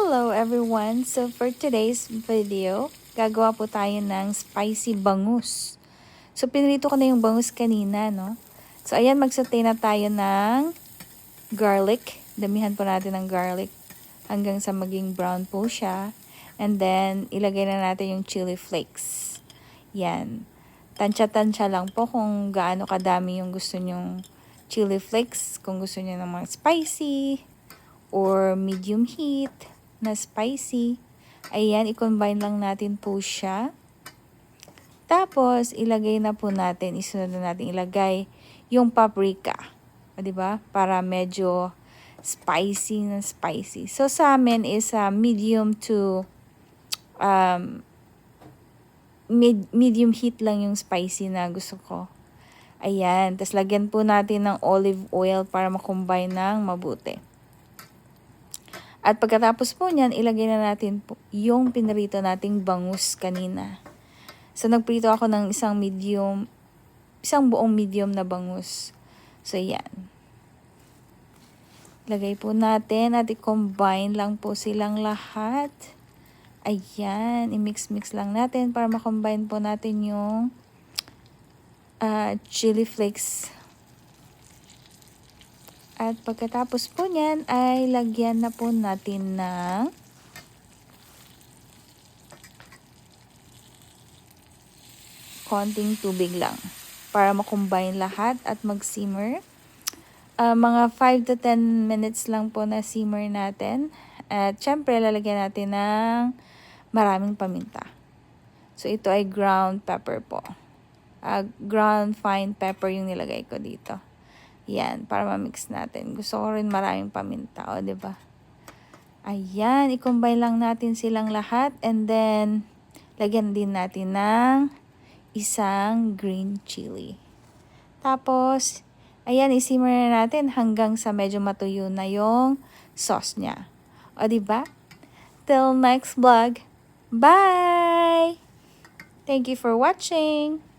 Hello everyone! So for today's video, gagawa po tayo ng spicy bangus. So pinrito ko na yung bangus kanina, no? So ayan, magsaute na tayo ng garlic. Damihan po natin ng garlic hanggang sa maging brown po siya. And then, ilagay na natin yung chili flakes. Yan. Tansya-tansya lang po kung gaano kadami yung gusto nyong chili flakes. Kung gusto nyo ng mga spicy or medium heat na spicy. Ayan, i-combine lang natin po siya. Tapos, ilagay na po natin, isunod na natin ilagay yung paprika. O, diba? Para medyo spicy na spicy. So, sa amin is medium to medium heat lang yung spicy na gusto ko. Ayan. Tapos, lagyan po natin ng olive oil para makombine ng mabuti. At pagkatapos po niyan, ilagay na natin po yung pinarito nating bangus kanina. So, nagprito ako ng isang buong medium na bangus. So, yan. Lagay po natin at i-combine lang po silang lahat. Ayan, i-mix-mix lang natin para makombine po natin yung chili flakes. At pagkatapos po niyan ay lagyan na po natin ng konting tubig lang para makombine lahat at mag-simmer. Mga 5 to 10 minutes lang po na simmer natin. At syempre lalagyan natin ng maraming paminta. So ito ay ground pepper po. Ground fine pepper yung nilagay ko dito. Yan, para ma-mix natin. Gusto ko rin maraming paminta, o, diba? Ayan, i-combine lang natin silang lahat. And then, lagyan din natin ng isang green chili. Tapos, ayan, isimmer na natin hanggang sa medyo matuyo na yung sauce niya. O, diba? Till next vlog. Bye! Thank you for watching!